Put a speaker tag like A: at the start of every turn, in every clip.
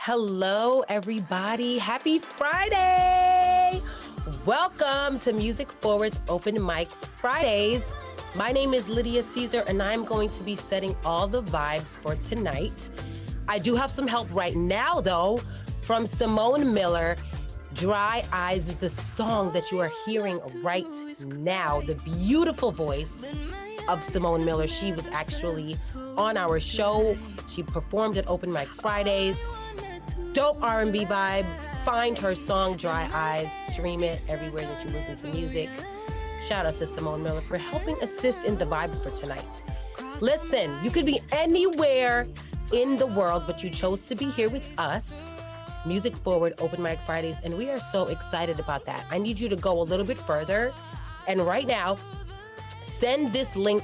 A: Hello, everybody. Happy Friday. Welcome to Music Forward's Open Mic Fridays. My name is Lydia Caesar, and I'm going to be setting all the vibes for tonight. I do have some help right now, though, from Simone Miller. Dry Eyes is the song that you are hearing right now. The beautiful voice of Simone Miller. She was actually on our show. She performed at Open Mic Fridays. Dope R&B vibes. Find her song, Dry Eyes. Stream it everywhere that you listen to music. Shout out to Simone Miller for helping assist in the vibes for tonight. Listen, you could be anywhere in the world, but you chose to be here with us. Music Forward Open Mic Fridays, and we are so excited about that. I need you to go a little bit further, and right now, send this link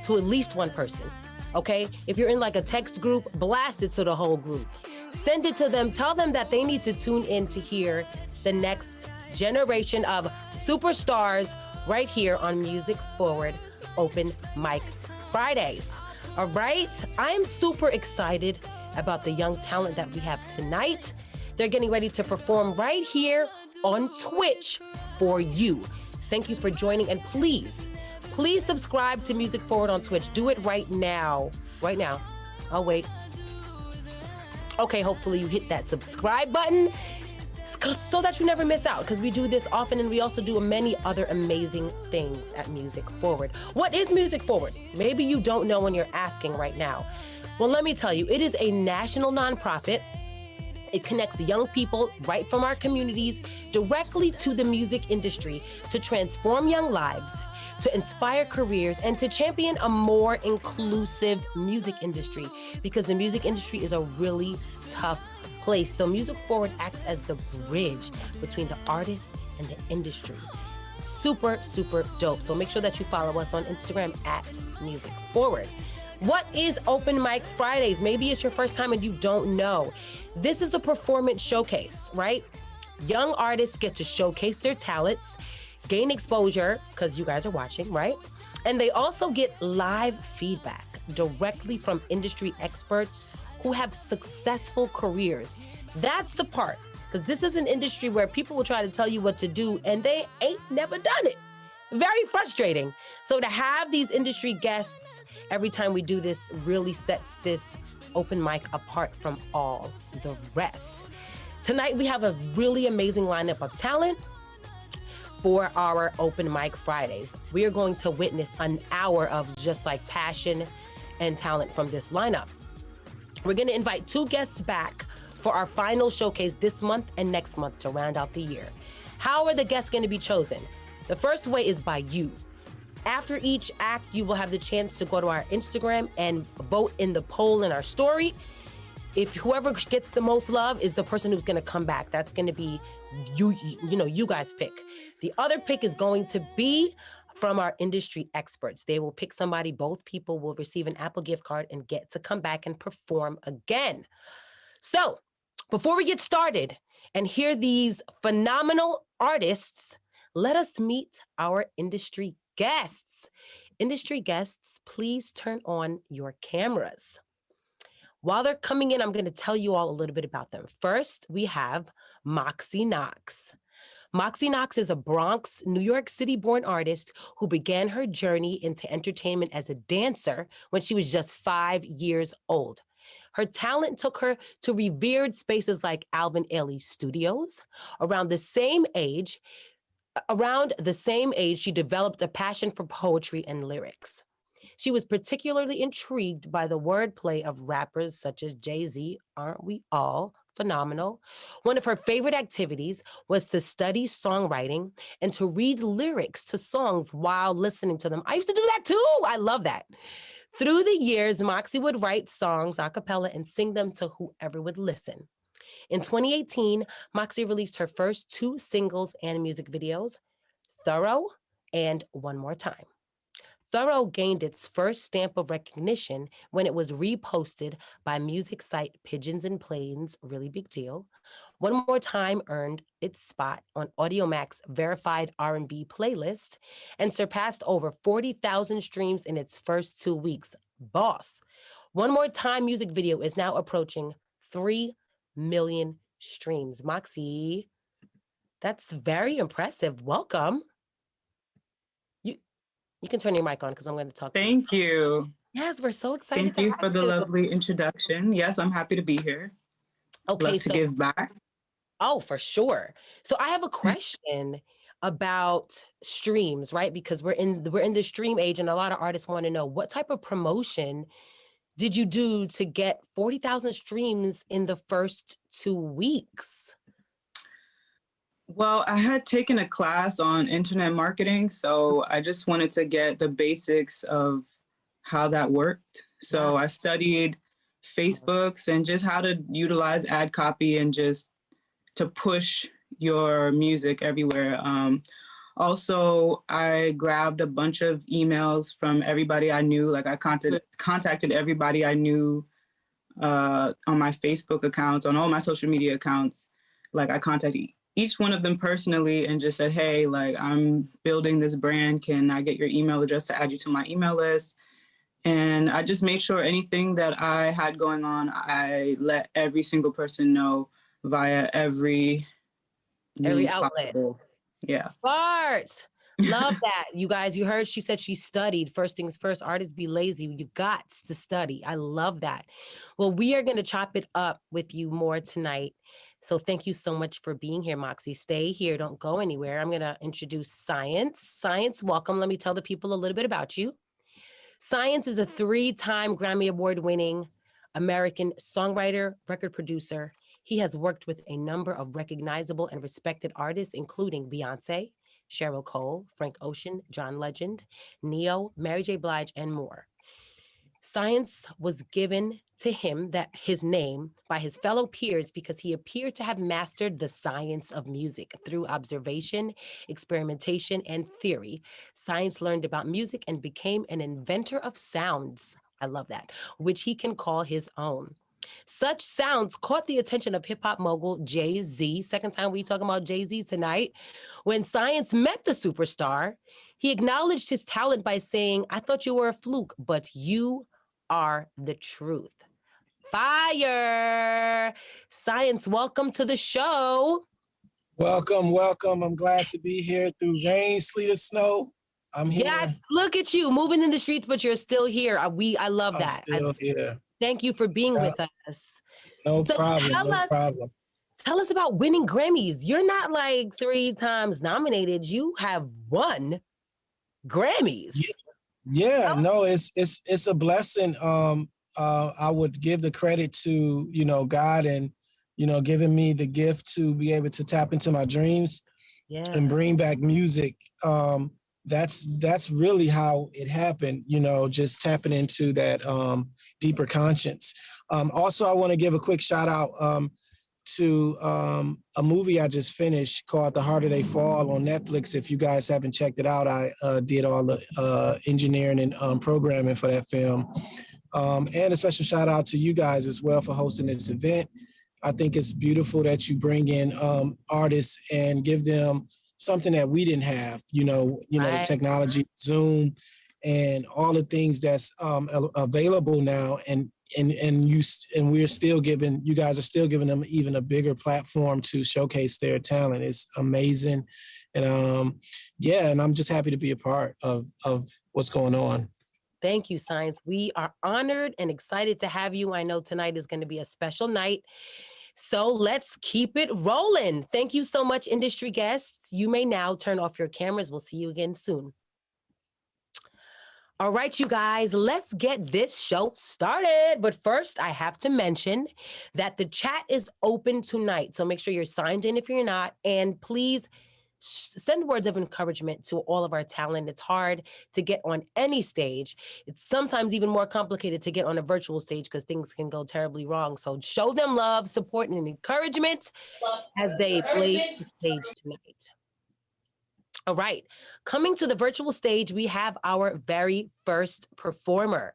A: to at least one person, okay? If you're in like a text group, blast it to the whole group. Send it to them. Tell them that they need to tune in to hear the next generation of superstars right here on Music Forward Open Mic Fridays. All right? I am super excited about the young talent that we have tonight. They're getting ready to perform right here on Twitch for you. Thank you for joining, and please subscribe to Music Forward on Twitch. Do it right now. Right now. I'll wait. Okay, hopefully you hit that subscribe button so that you never miss out, because we do this often, and we also do many other amazing things at Music Forward. What is Music Forward? Maybe you don't know and you're asking right now. Well, let me tell you, it is a national nonprofit. It connects young people right from our communities directly to the music industry to transform young lives, to inspire careers, and to champion a more inclusive music industry, because the music industry is a really tough place. So Music Forward acts as the bridge between the artist and the industry. Super, super dope. So make sure that you follow us on Instagram at Music Forward. What is Open Mic Fridays? Maybe it's your first time and you don't know. This is a performance showcase, right? Young artists get to showcase their talents, gain exposure, because you guys are watching, right? And they also get live feedback directly from industry experts who have successful careers. That's the part, because this is an industry where people will try to tell you what to do and they ain't never done it. Very frustrating. So to have these industry guests every time we do this really sets this open mic apart from all the rest. Tonight we have a really amazing lineup of talent for our Open Mic Fridays. We are going to witness an hour of just like passion and talent from this lineup. We're going to invite two guests back for our final showcase this month and next month to round out the year. How are the guests going to be chosen? The first way is by you. After each act, you will have the chance to go to our Instagram and vote in the poll in our story. If whoever gets the most love is the person who's going to come back. That's going to be you guys pick. The other pick is going to be from our industry experts. They will pick somebody. Both people will receive an Apple gift card and get to come back and perform again. So before we get started and hear these phenomenal artists, let us meet our industry guests. Industry guests, please turn on your cameras. While they're coming in, I'm going to tell you all a little bit about them. First, we have Moxie Knox. Moxie Knox is a Bronx, New York City-born artist who began her journey into entertainment as a dancer when she was just 5 years old. Her talent took her to revered spaces like Alvin Ailey Studios. Around the same age, she developed a passion for poetry and lyrics. She was particularly intrigued by the wordplay of rappers such as Jay-Z. Aren't we all phenomenal? One of her favorite activities was to study songwriting and to read lyrics to songs while listening to them. I used to do that too. I love that. Through the years, Moxie would write songs a cappella and sing them to whoever would listen. In 2018, Moxie released her first 2 singles and music videos, Thorough and One More Time. Thorough gained its first stamp of recognition when it was reposted by music site Pigeons and Planes, really big deal. One More Time earned its spot on Audiomac's verified R&B playlist and surpassed over 40,000 streams in its first 2 weeks. Boss. One More Time music video is now approaching 3 million streams. Moxie, that's very impressive. Welcome. You can turn your mic on because I'm going to talk to you.
B: Thank you.
A: Yes, we're so excited
B: Thank you
A: to
B: for
A: have
B: the
A: you.
B: lovely introduction. Yes, I'm happy to be here.
A: Okay,
B: Love to give back.
A: Oh, for sure. So I have a question about streams, right? Because we're in the stream age, and a lot of artists want to know what type of promotion did you do to get 40,000 streams in the first 2 weeks?
B: Well, I had taken a class on internet marketing, so I just wanted to get the basics of how that worked. So I studied Facebooks and just how to utilize ad copy and just to push your music everywhere. Also, I grabbed a bunch of emails from everybody I knew. Like I contacted everybody I knew on my Facebook accounts, on all my social media accounts. Like I contacted each one of them personally and just said, hey, like I'm building this brand. Can I get your email address to add you to my email list? And I just made sure anything that I had going on, I let every single person know via every means
A: outlet.
B: possible. Yeah.
A: Smart. Love that. You guys, you heard she said she studied. First things first, artists be lazy. You got to study. I love that. Well, we are going to chop it up with you more tonight. So thank you so much for being here, Moxie. Stay here. Don't go anywhere. I'm going to introduce Science. Science, welcome. Let me tell the people a little bit about you. Science is a 3-time Grammy Award-winning American songwriter, record producer. He has worked with a number of recognizable and respected artists, including Beyonce, Cheryl Cole, Frank Ocean, John Legend, Neo, Mary J. Blige, and more. Science was given to him his name by his fellow peers because he appeared to have mastered the science of music through observation, experimentation, and theory. Science learned about music and became an inventor of sounds. I love that, which he can call his own. Such sounds caught the attention of hip-hop mogul Jay-Z. Second time we talking about Jay-Z tonight. When Science met the superstar, he acknowledged his talent by saying, I thought you were a fluke, but you are the truth. Fire! Science, welcome to the show.
C: Welcome, welcome. I'm glad to be here through rain, sleet, or snow. I'm here.
A: Yeah, look at you moving in the streets, but you're still here. I love that.
C: I'm still here.
A: Thank you for being with us.
C: No problem.
A: Tell us about winning Grammys. You're not like 3 times nominated. You have won Grammys.
C: Yeah, no, it's a blessing. I would give the credit to, God and, giving me the gift to be able to tap into my dreams and bring back music. That's really how it happened, just tapping into that deeper conscience. Also, I want to give a quick shout out to a movie I just finished called The Harder They Fall on Netflix. If you guys haven't checked it out, I did all the engineering and programming for that film. And a special shout out to you guys as well for hosting this event. I think it's beautiful that you bring in artists and give them something that we didn't have, the technology, Zoom, and all the things that's available now. And we're still giving, you guys are still giving them even a bigger platform to showcase their talent. It's amazing. And and I'm just happy to be a part of what's going on.
A: Thank you, Science. We are honored and excited to have you. I know tonight is going to be a special night. So let's keep it rolling. Thank you so much, industry guests. You may now turn off your cameras. We'll see you again soon. All right, you guys, let's get this show started. But first, I have to mention that the chat is open tonight. So make sure you're signed in if you're not. And please send words of encouragement to all of our talent. It's hard to get on any stage. It's sometimes even more complicated to get on a virtual stage because things can go terribly wrong. So show them love, support, and encouragement as they play the stage tonight. All right, coming to the virtual stage, we have our very first performer.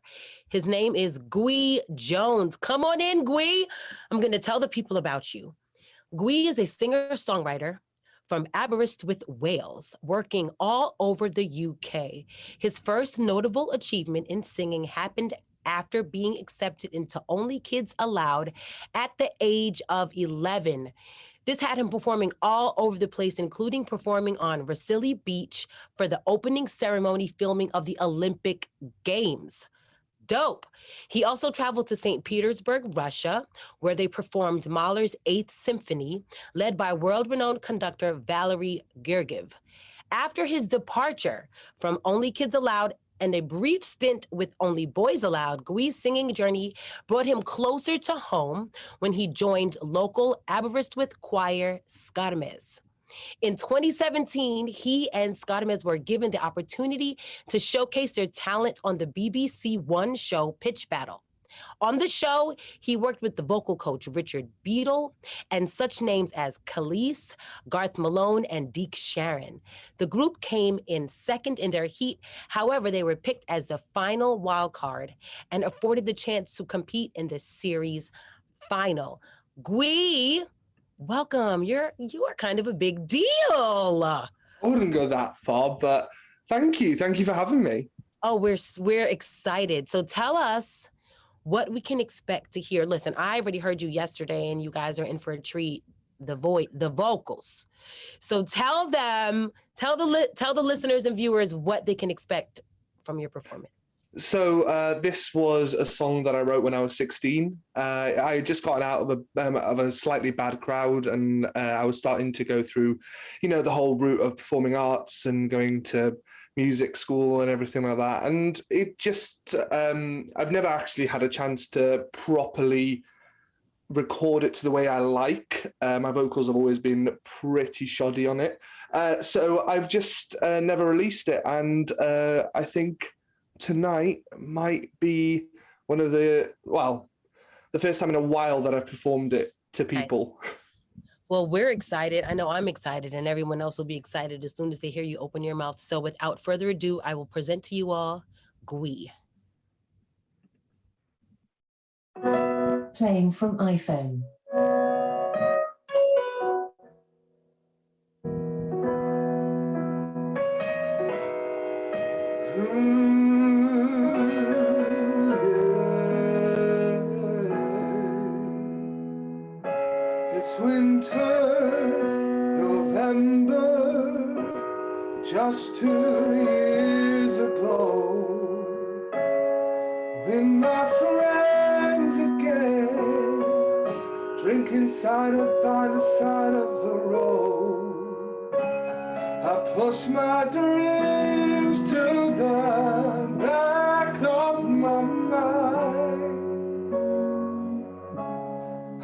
A: His name is Gui Jones. Come on in, Gui. I'm going to tell the people about you. Gui is a singer-songwriter from Aberystwyth, Wales, working all over the UK. His first notable achievement in singing happened after being accepted into Only Kids Allowed at the age of 11. This had him performing all over the place, including performing on Vasily Beach for the opening ceremony filming of the Olympic Games. Dope. He also traveled to St. Petersburg, Russia, where they performed Mahler's Eighth Symphony, led by world-renowned conductor Valery Gergiev. After his departure from Only Kids Allowed and a brief stint with Only Boys Allowed, Gui's singing journey brought him closer to home when he joined local Aberystwyth choir Skarmes. In 2017, he and Skarmes were given the opportunity to showcase their talents on the BBC One show Pitch Battle. On the show, he worked with the vocal coach Richard Beadle and such names as Khalees, Garth Malone, and Deke Sharon. The group came in second in their heat. However, they were picked as the final wild card and afforded the chance to compete in the series final. Gui, welcome. You are kind of a big deal.
D: I wouldn't go that far, but thank you. Thank you for having me.
A: Oh, we're excited. So tell us what we can expect to hear. Listen, I already heard you yesterday, and you guys are in for a treat. The vocals. So tell the listeners and viewers what they can expect from your performance.
D: So this was a song that I wrote when I was 16. I had just gotten out of a slightly bad crowd, and I was starting to go through, the whole route of performing arts and going to music school and everything like that. And it just, I've never actually had a chance to properly record it to the way I like. My vocals have always been pretty shoddy on it. So I've just never released it. And I think tonight might be the first time in a while that I've performed it to people.
A: Okay. Well, we're excited. I know I'm excited, and everyone else will be excited as soon as they hear you open your mouth. So without further ado, I will present to you all Gui.
E: Playing from iPhone.
D: It's winter, November, just 2 years ago, with my friends again, drinking cider by the side of the road. I push my dreams to the back of my mind.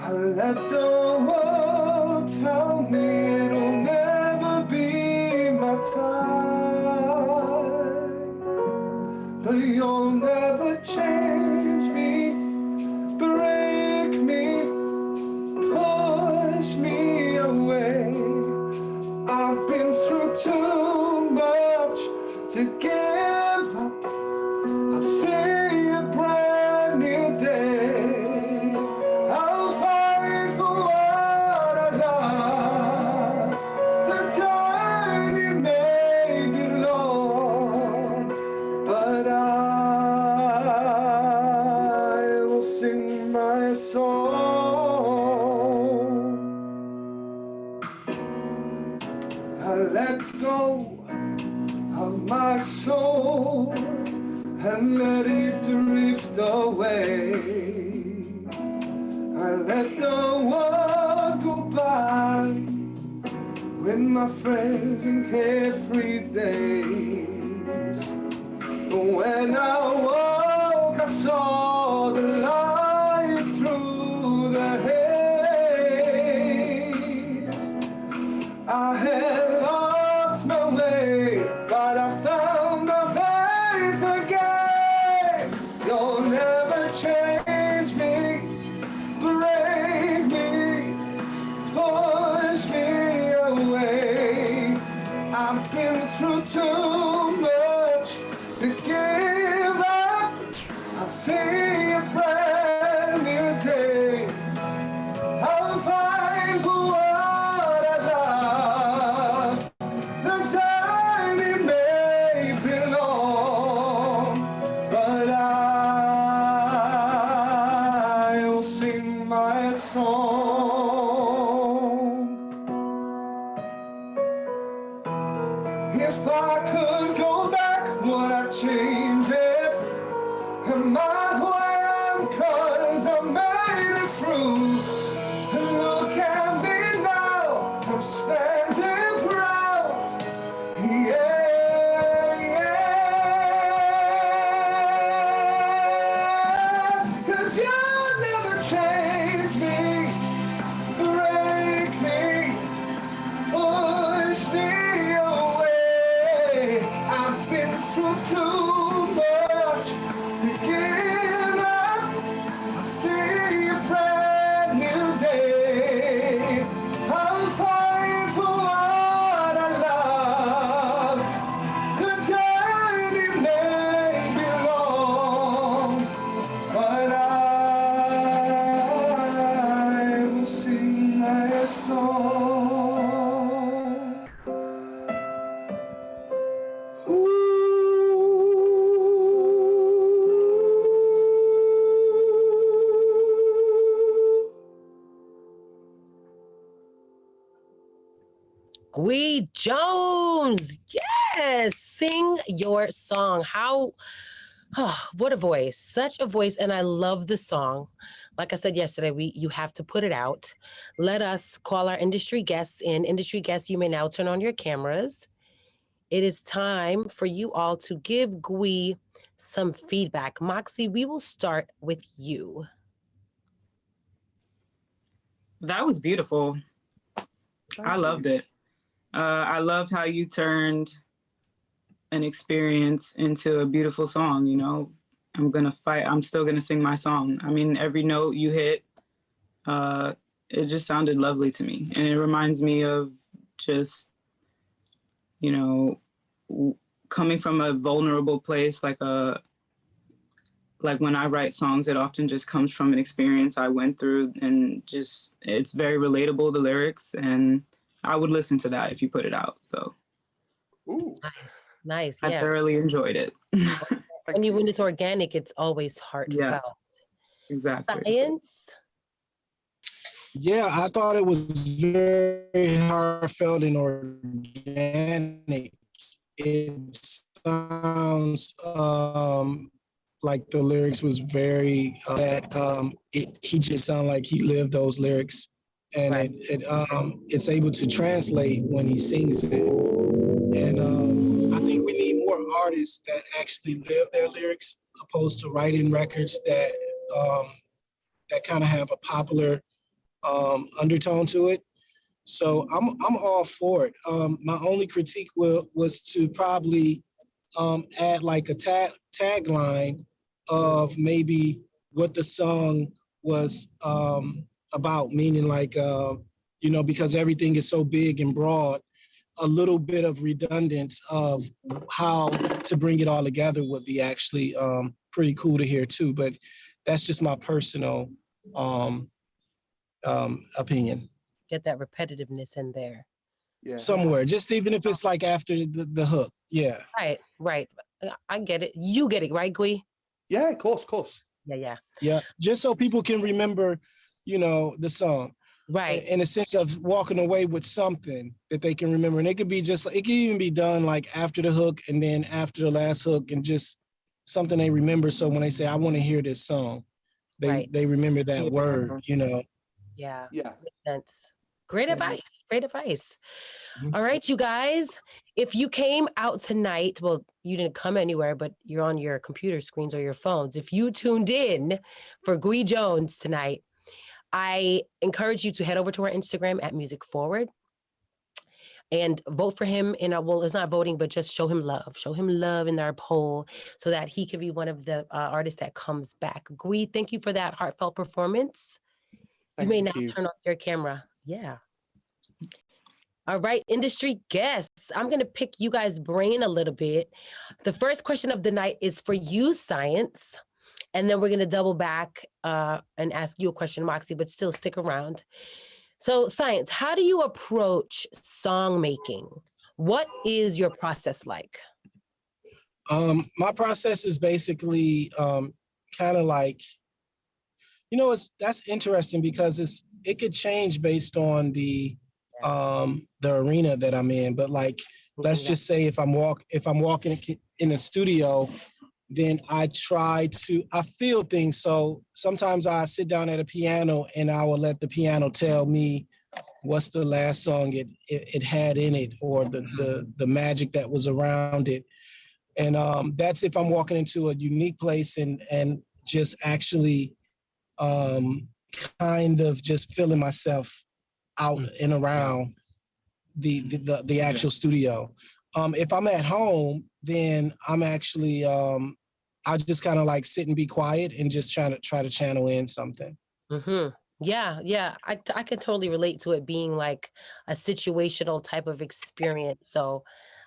D: I let the world tell me it'll never be my time, but you'll never change me, break me, push me away. I've been through too much to give up. I'll see a brand new day. My soul and let it drift away. I let the world go by with my friends in carefree days. But when I woke, I saw the light through the haze. I had lost my way, but I found my faith again. You'll never change me, break me, push me away. I've been through too much to give up. I'll say If I could go back, would I change it? Am I who I am 'cause I made it through? And look at me now, I'm standing proud. Yeah, yeah. 'Cause you never change me, break me, push me away. I've been through too much to give up. I see a brand new day. I'm fighting for what I love. The journey may be long, but I will sing my song.
A: Gwee Jones, yes, sing your song. How, what a voice, such a voice, and I love the song. Like I said yesterday, you have to put it out. Let us call our industry guests in. Industry guests, you may now turn on your cameras. It is time for you all to give Gwee some feedback. Moxie, we will start with you.
B: That was beautiful. I loved it. I loved how you turned an experience into a beautiful song. You know, I'm gonna fight. I'm still gonna sing my song. I mean, every note you hit, it just sounded lovely to me, and it reminds me of just, you know, coming from a vulnerable place, like when I write songs, it often just comes from an experience I went through, and just it's very relatable, the lyrics, and I would listen to that if you put it out. So
A: Nice.
B: I
A: Yeah.
B: thoroughly enjoyed it.
A: When it's organic, it's always heartfelt.
B: Yeah, exactly.
A: Science.
C: Yeah, I thought it was very heartfelt and organic. It sounds like the lyrics was very he just sounded like he lived those lyrics, and
A: Right.
C: it's able to translate when he sings it. And I think we need more artists that actually live their lyrics, opposed to writing records that kind of have a popular undertone to it. So I'm all for it. My only critique was to probably add like a tagline of maybe what the song was about, meaning like, you know, because everything is so big and broad, a little bit of redundance of how to bring it all together would be actually pretty cool to hear too. But that's just my personal opinion.
A: Get that repetitiveness in there.
D: Yeah.
C: Somewhere, just even if it's like after the hook. Yeah.
A: Right. I get it. You get it, right, Gwee?
D: Yeah, of course.
A: Yeah.
C: Just so people can remember, you know, the song.
A: Right.
C: In a sense of walking away with something that they can remember. And it could even be done like after the hook and then after the last hook, and just something they remember. So when they say, I want to hear this song, they remember that word, you know.
A: Yeah.
D: Yeah.
A: Makes sense. Great advice.
C: Mhm.
A: All right, you guys. If you came out tonight, well, you didn't come anywhere, but you're on your computer screens or your phones. If you tuned in for Gwee Jones tonight, I encourage you to head over to our Instagram at Music Forward and vote for him in our, well, it's not voting, but just show him love in our poll so that he can be one of the artists that comes back. Gwee, thank you for that heartfelt performance. You may now turn off your camera. Yeah. All right, industry guests. I'm going to pick you guys' brain a little bit. The first question of the night is for you, Science. And then we're going to double back and ask you a question, Moxie, but still stick around. So, Science, how do you approach song making? What is your process like?
C: My process is basically kind of like, you know, that's interesting because it could change based on the arena that I'm in. But like let's just say if I'm walking in the studio, then I feel things. So sometimes I sit down at a piano and I will let the piano tell me what's the last song it had in it, or the magic that was around it. And that's if I'm walking into a unique place and just actually kind of just feeling myself out and around the actual studio. If I'm at home, then I'm actually I just kind of like sit and be quiet and just try to channel in something.
A: Mm-hmm. Yeah. I can totally relate to it being like a situational type of experience. So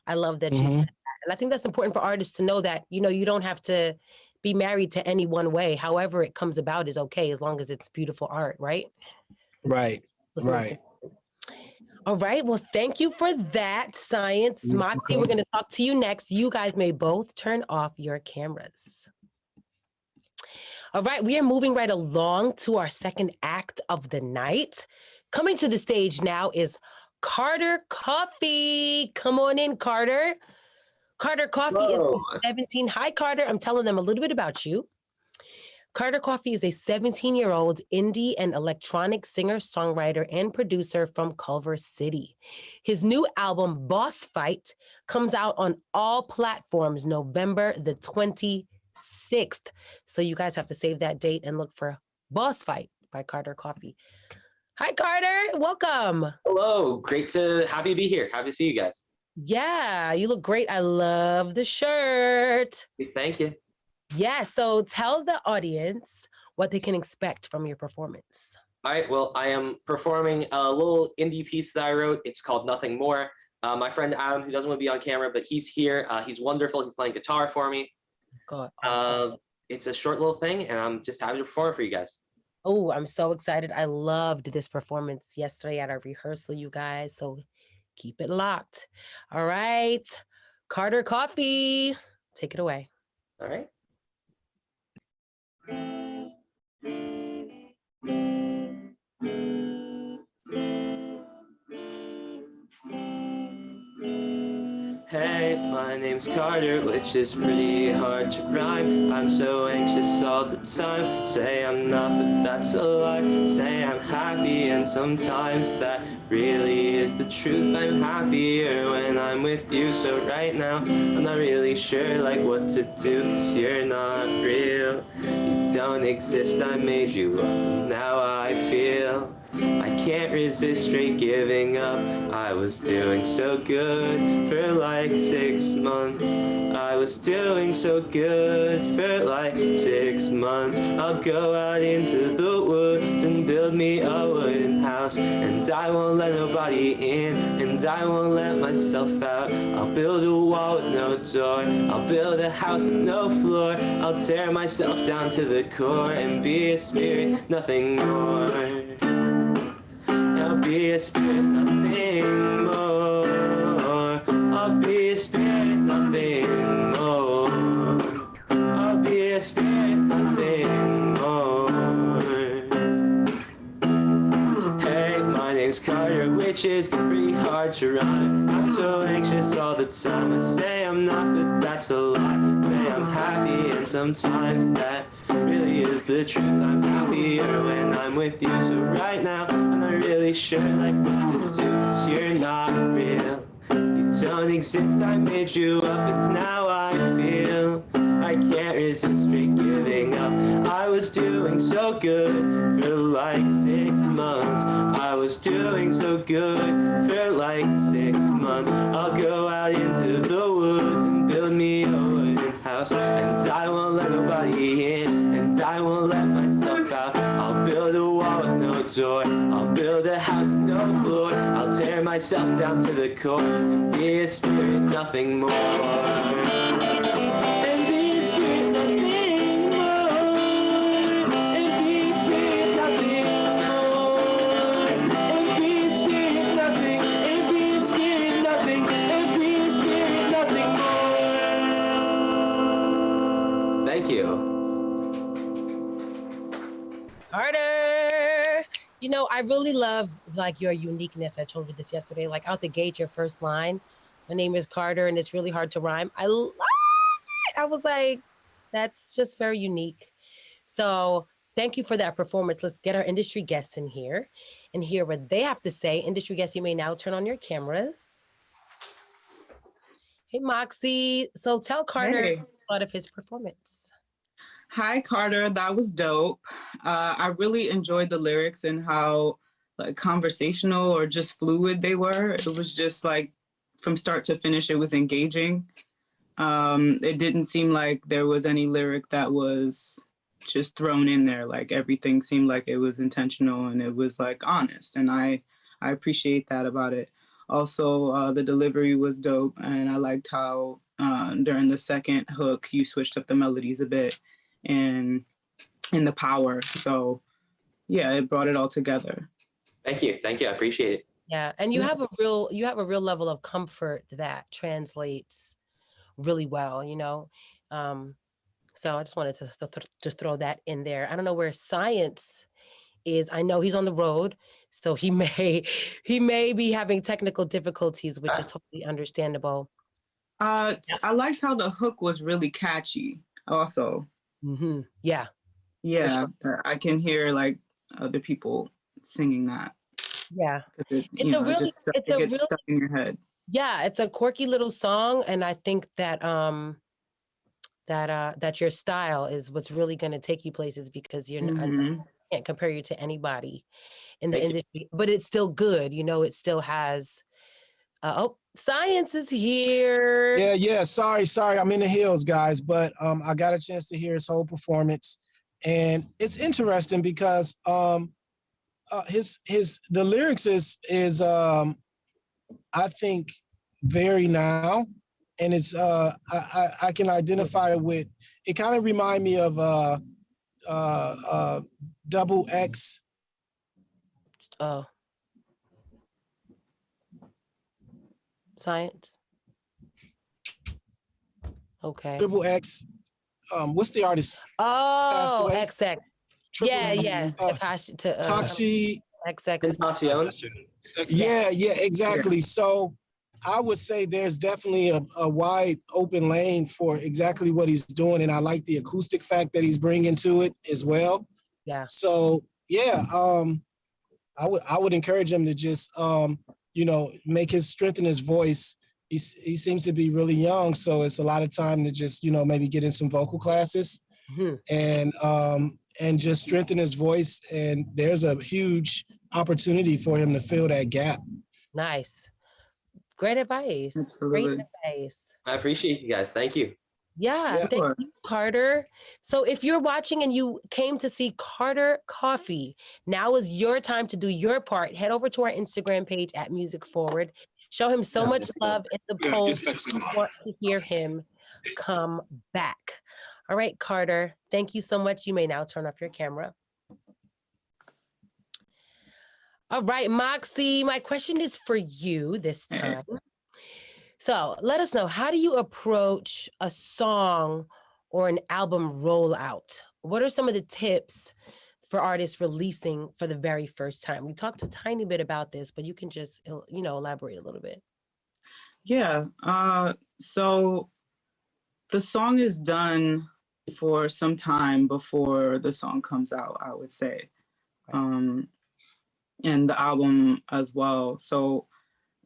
A: I love that you said that. And I think that's important for artists to know that, you don't have to be married to any one way. However it comes about is okay, as long as it's beautiful art, right?
C: Right. Right.
A: All right. Well, thank you for that, Science. Moxie, we're going to talk to you next. You guys may both turn off your cameras. All right. We are moving right along to our second act of the night. Coming to the stage now is Carter Coffee. Come on in, Carter. Carter Coffee is 17. Hi, Carter. I'm telling them a little bit about you. Carter Coffee is a 17-year-old indie and electronic singer, songwriter, and producer from Culver City. His new album, Boss Fight, comes out on all platforms November the 26th. So you guys have to save that date and look for Boss Fight by Carter Coffee. Hi, Carter. Welcome.
E: Hello. Happy to be here. Happy to see you guys.
A: Yeah, you look great. I love the shirt.
E: Thank you.
A: Yeah, so tell the audience what they can expect from your performance.
E: All right, well, I am performing a little indie piece that I wrote. It's called Nothing More. My friend Adam, who doesn't want to be on camera, but he's here. He's wonderful. He's playing guitar for me.
A: God, awesome.
E: It's a short little thing, and I'm just happy to perform for you guys.
A: Oh, I'm so excited. I loved this performance yesterday at our rehearsal, you guys, so keep it locked. All right, Carter Coffee, take it away.
E: All right. Hey, my name's Carter, which is pretty hard to rhyme. I'm so anxious all the time. Say I'm not, but that's a lie. Say I'm happy, and sometimes that really is the truth. I'm happier when I'm with you, so right now I'm not really sure like what to do, 'cause you're not real. You don't exist, I made you up, and now I feel I can't resist straight giving up. I was doing so good for like 6 months. I was doing so good for like 6 months. I'll go out into the woods and build me a wooden house, and I won't let nobody in, and I won't let myself out. I'll build a wall with no door. I'll build a house with no floor. I'll tear myself down to the core and be a spirit, nothing more. I'll be a spirit, nothing more. I'll be a spirit, nothing more. I'll be a spirit, nothing more. Hey, my name's Carter, which is pretty hard to rhyme. I'm so anxious all the time. I say I'm not, but that's a lie. Say I'm happy, and sometimes that really is the truth. I'm happier when I'm with you, so right now I'm not really sure like what to do, 'cause you're not real. You don't exist, I made you up, but now I feel I can't resist straight giving up. I was doing so good for like 6 months. I was doing so good for like 6 months. I'll go out into the woods and build me a wooden house, and I won't let nobody in, and I won't let myself out. I'll build a wall with no door. I'll build a house with no floor. I'll tear myself down to the core and be a spirit, nothing more. Thank you.
A: Carter, I really love like your uniqueness. I told you this yesterday, like out the gate, your first line My name is Carter, and it's really hard to rhyme. I love it. I was like, that's just very unique. So thank you for that performance. Let's get our industry guests in here and hear what they have to say. Industry guests, you may now turn on your cameras. Hey, Moxie. So tell Carter
B: Hey.
A: about of his performance.
B: Hi, Carter. That was dope. I really enjoyed the lyrics and how like conversational or just fluid they were. It was just like from start to finish, it was engaging. It didn't seem like there was any lyric that was just thrown in there. Like everything seemed like it was intentional and it was like honest. And I appreciate that about it. Also, the delivery was dope. And I liked how during the second hook, you switched up the melodies a bit and the power. So yeah, it brought it all together.
E: Thank you. I appreciate it.
A: Yeah, and you have a real level of comfort that translates really well, you know. So I just wanted to throw that in there. I don't know where Science is. I know he's on the road, so he may be having technical difficulties, which is totally understandable.
B: I liked how the hook was really catchy. Also,
A: Yeah,
B: yeah, I can hear like other people singing that.
A: yeah.
B: It,
A: It's a really,
B: it gets stuck in your head.
A: yeah. It's a quirky little song, and I think that that your style is what's really going to take you places because you're not, I can't compare you to anybody in the industry, but it's still good. You know, it still has. Oh, Science is here.
C: Yeah. Sorry. I'm in the hills, guys, but I got a chance to hear his whole performance, and it's interesting because the lyrics is I think very now, and it's I can identify with. It kind of remind me of Double X.
A: Oh. Science. Okay.
C: Triple X. What's the artist?
A: Oh,
C: away?
A: XX.
C: Triple X,
A: Yeah.
C: Tachi.
A: XX.
C: Yeah, exactly. So I would say there's definitely a wide open lane for exactly what he's doing. And I like the acoustic fact that he's bringing to it as well.
A: Yeah.
C: So yeah, I would encourage him to just, make his strengthen his voice. He seems to be really young. So it's a lot of time to just, maybe get in some vocal classes and just strengthen his voice. And there's a huge opportunity for him to fill that gap.
A: Nice. Great advice.
B: Absolutely.
A: Great advice.
E: I appreciate you guys. Thank you.
A: Yeah, thank you, Carter. So if you're watching and you came to see Carter Coffee, now is your time to do your part. Head over to our Instagram page at Music Forward. Show him so much love in the post. We want to hear him come back. All right, Carter, thank you so much. You may now turn off your camera. All right, Moxie, my question is for you this time. So let us know, how do you approach a song or an album rollout? What are some of the tips for artists releasing for the very first time? We talked a tiny bit about this, but you can just, elaborate a little bit.
B: Yeah. So the song is done for some time before the song comes out, I would say. And the album as well. So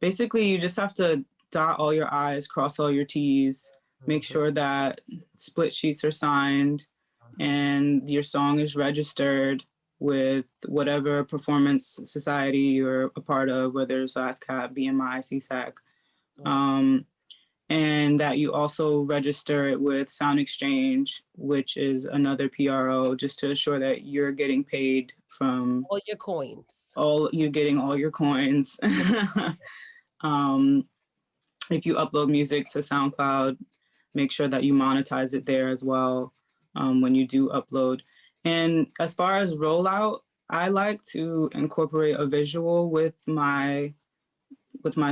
B: basically you just have to dot all your I's, cross all your T's, make sure that split sheets are signed and your song is registered with whatever performance society you're a part of, whether it's ASCAP, BMI, CSAC, and that you also register it with Sound Exchange, which is another PRO, just to assure that you're getting paid from
A: all your coins.
B: You're getting all your coins. If you upload music to SoundCloud, make sure that you monetize it there as well when you do upload. And as far as rollout, I like to incorporate a visual with my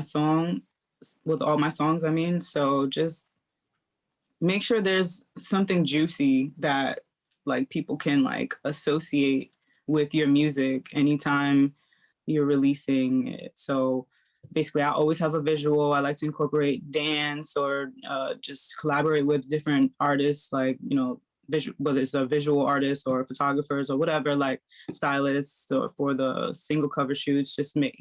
B: song, with all my songs, I mean. So just make sure there's something juicy that like people can like associate with your music anytime you're releasing it. So basically I always have a visual. I like to incorporate dance or just collaborate with different artists, like, you know, whether it's a visual artist or photographers or whatever, like stylists, or for the single cover shoots,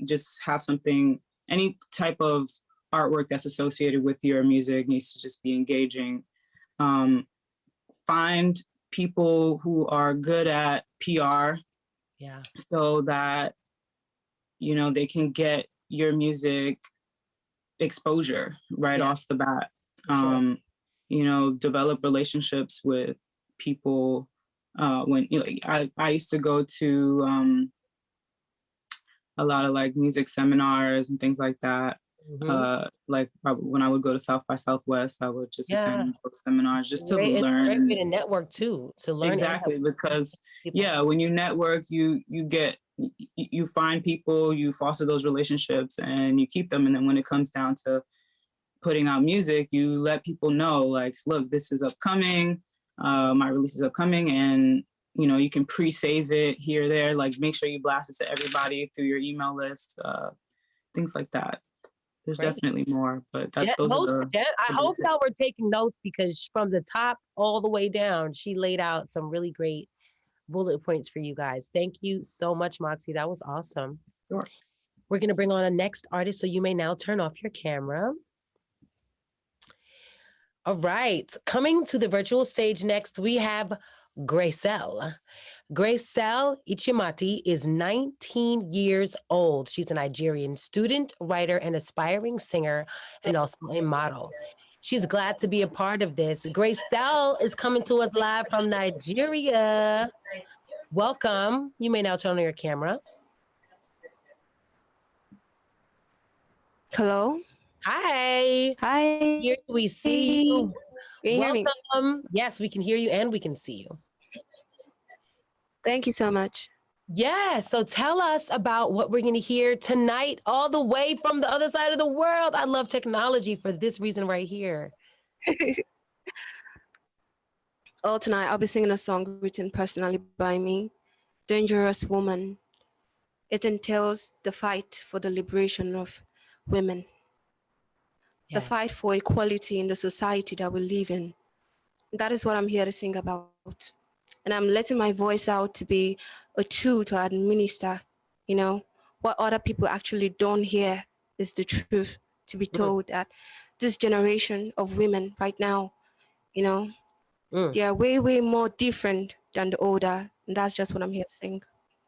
B: just have something, any type of artwork that's associated with your music needs to just be engaging. Find people who are good at PR, so that, you know, they can get your music exposure right off the bat.
A: Sure.
B: You know, develop relationships with people. When, you know, I used to go to a lot of like music seminars and things like that. Like when I would go to South by Southwest, I would just attend those seminars just to learn.
A: Great way to network too, to learn.
B: Exactly, because when you network, you find people, you foster those relationships, and you keep them. And then when it comes down to putting out music, you let people know, like, look, this is upcoming. My release is upcoming, and you know, you can pre-save it here, there. Like, make sure you blast it to everybody through your email list, things like that. There's definitely more, but those are the.
A: I hope y'all were taking notes, because from the top all the way down, she laid out some really great bullet points for you guys. Thank you so much, Moxie. That was awesome.
B: Sure.
A: We're going to bring on a next artist, so you may now turn off your camera. All right. Coming to the virtual stage next, we have Gracelle. Gracelle Ichimati is 19 years old. She's a Nigerian student, writer, and aspiring singer, and also a model. She's glad to be a part of this. Gracelle is coming to us live from Nigeria. Welcome. You may now turn on your camera.
F: Hello.
A: Hi.
F: Hi.
A: Here we see you.
F: Can you hear me?
A: Welcome. Yes, we can hear you and we can see you.
F: Thank you so much.
A: Yeah, so tell us about what we're going to hear tonight, all the way from the other side of the world. I love technology for this reason right here.
F: Oh, tonight I'll be singing a song written personally by me, Dangerous Woman. It entails the fight for the liberation of women, the fight for equality in the society that we live in. That is what I'm here to sing about. And I'm letting my voice out to be a tool to administer, you know, what other people actually don't hear is the truth, to be told that this generation of women right now, you know, they are way, way more different than the older. And that's just what I'm here to sing.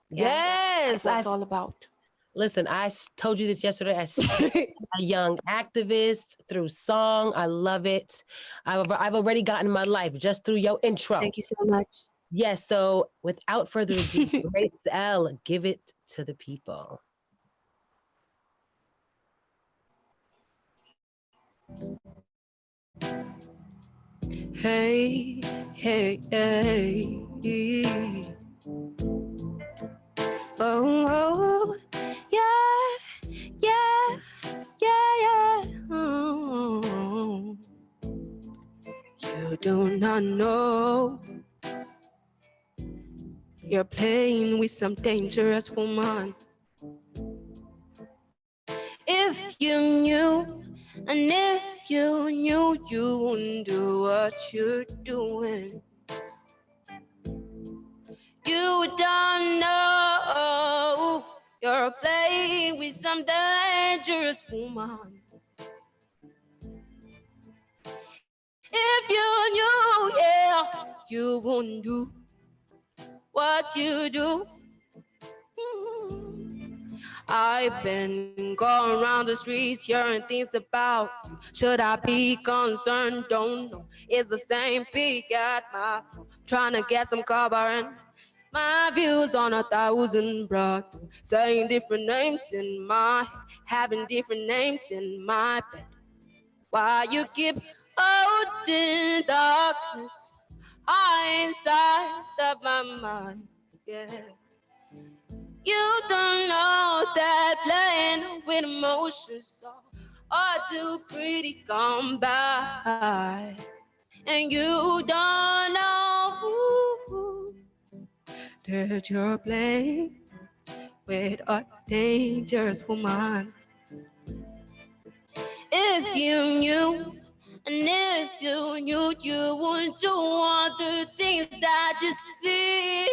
A: Yes.
F: That's what it's all about.
A: Listen, I told you this yesterday. As a young activist through song, I love it. I've already gotten my life just through your intro.
F: Thank you so much.
A: Yes, so without further ado, Gracelle, give it to the people.
F: Hey, hey, hey. Oh, oh, yeah, yeah, yeah, yeah. Oh. You do not know. You're playing with some dangerous woman. If you knew, and if you knew, you wouldn't do what you're doing. You don't know. You're playing with some dangerous woman. If you knew, yeah, you wouldn't do what you do. I've been going around the streets hearing things about you. Should I be concerned? Don't know. It's the same pig at my throat, trying to get some covering. My views on 1,000 broads, saying different names in my head, having different names in my bed. Why you keep holding darkness inside of my mind? Yeah. You don't know that playing with emotions are too pretty come by. And you don't know that you're playing with a dangerous woman. If you knew, and if you knew, you would do all the things that you see.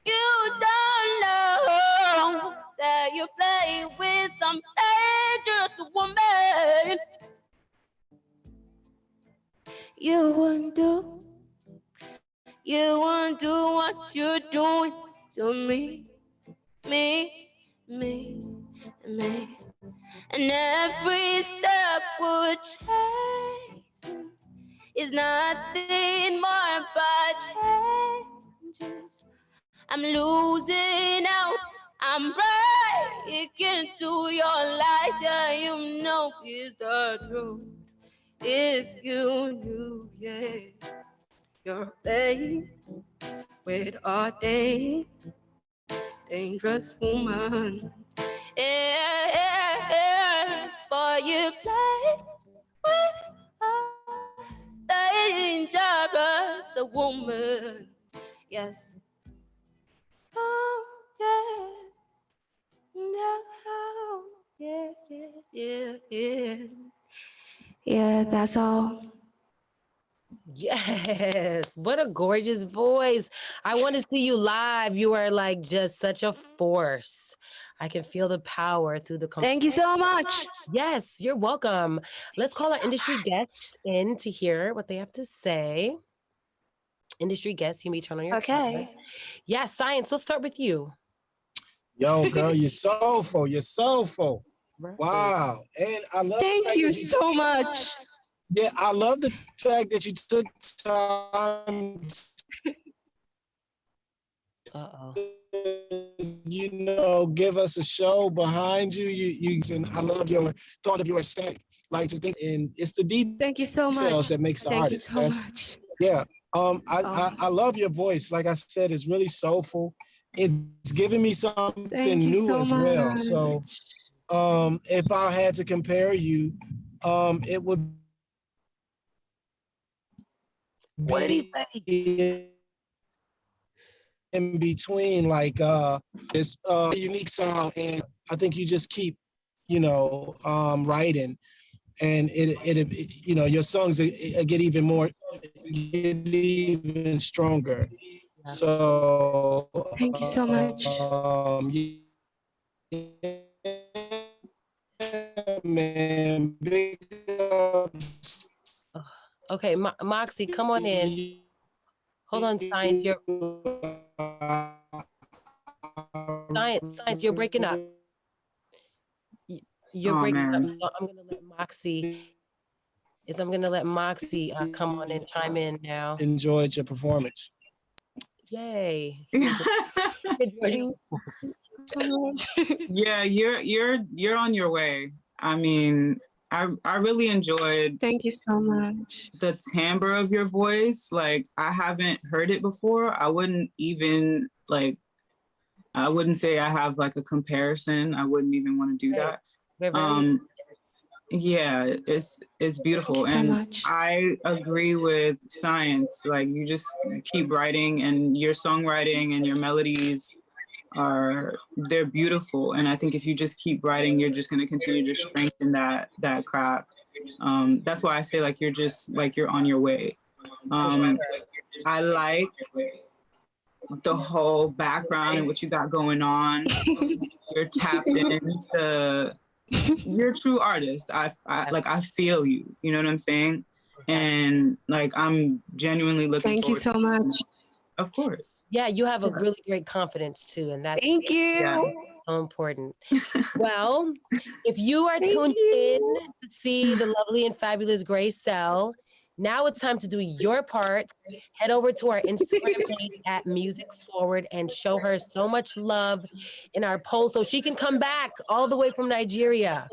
F: You don't know that you play with some dangerous woman. You won't do what you're doing to me, me, me, me. And every step we're chasing is nothing more but changes. I'm losing out. I'm breaking to your lies. Yeah, you know it's the truth. If you knew, yeah, you're playing with a dangerous woman. Yeah, yeah, yeah. Boy, you play with a dangerous woman. Yes. Oh, yeah. No. Yeah, yeah, yeah, yeah. Yeah, that's all.
A: Yes, what a gorgeous voice. I want to see you live. You are like just such a force. I can feel the power through the
F: Thank you so much.
A: Yes, you're welcome. Let's call our industry guests in to hear what they have to say. Industry guests, you may turn on your camera.
F: Okay.
A: Yeah, Science, let's start with you.
C: Yo, girl, you're soulful. You're soulful.
A: Right.
C: Wow. And I love the
F: Thank
C: fact
F: you
C: that
F: so much.
C: Yeah, I love the fact that you took time
A: Uh-oh.
C: to, give us a show behind you. And I love your thought of your aesthetic. Like to think, and it's the
F: Thank you so
C: details
F: much.
C: that makes the
F: Thank you
C: artist.
F: so
C: That's
F: much.
C: yeah.
F: Oh.
C: I love your voice. Like I said, it's really soulful. It's giving me something
F: Thank you
C: new
F: so
C: as well.
F: much.
C: So if I had to compare you, it would
A: What did he say?
C: be in between, like this unique sound, and I think you just keep, writing, and your songs get even stronger. So
F: Thank you so much.
C: Man, big ups.
A: Okay, Moxie, come on in. Hold on, Science, Science, you're breaking up. You're breaking up, so I'm gonna let Moxie come on and chime in now.
C: Enjoyed your performance.
A: Yay.
B: Yeah, you're on your way. I mean, I really enjoyed
F: Thank you so much.
B: the timbre of your voice. Like, I haven't heard it before. I wouldn't say I have like a comparison. I wouldn't even want to do that. Yeah, it's beautiful.
F: Thank you so
B: And
F: much.
B: I agree with Science. Like, you just keep writing, and your songwriting and your melodies they're beautiful. And I think if you just keep writing, you're just going to continue to strengthen that craft. That's why I say like you're on your way. I like the whole background and what you got going on. You're tapped into, you're a true artist. I feel you. You know what I'm saying? And like, I'm genuinely looking.
F: Thank you so much.
B: Of course.
A: Yeah, you have a really great confidence too, and that's
F: Thank you.
A: so important. Well, if you are tuned in to see the lovely and fabulous Gracell, now it's time to do your part. Head over to our Instagram page at Music Forward and show her so much love in our poll so she can come back all the way from Nigeria.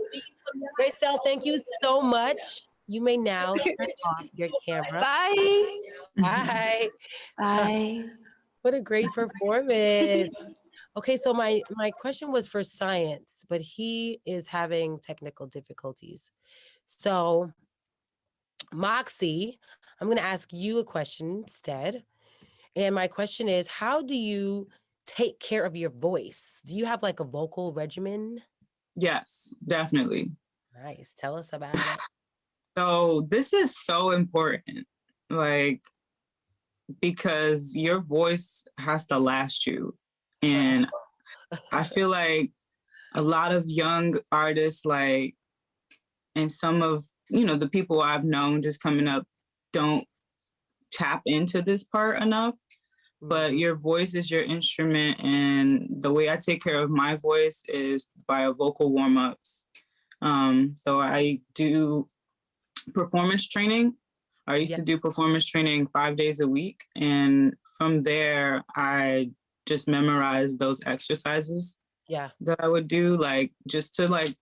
A: Gracell, thank you so much. You may now turn off your camera.
F: Bye.
A: Bye.
F: Bye.
A: What a great performance. Okay, so my question was for Science, but he is having technical difficulties. So Moxie, I'm going to ask you a question instead. And my question is, how do you take care of your voice? Do you have like a vocal regimen?
B: Yes, definitely.
A: Nice. Tell us about it.
B: So this is so important, like, because your voice has to last you. And I feel like a lot of young artists, like, and some of, the people I've known just coming up don't tap into this part enough. But your voice is your instrument, and the way I take care of my voice is via vocal warm-ups. So I do performance training. I used to do performance training 5 days a week, and from there I just memorized those exercises that I would do, like, just to, like,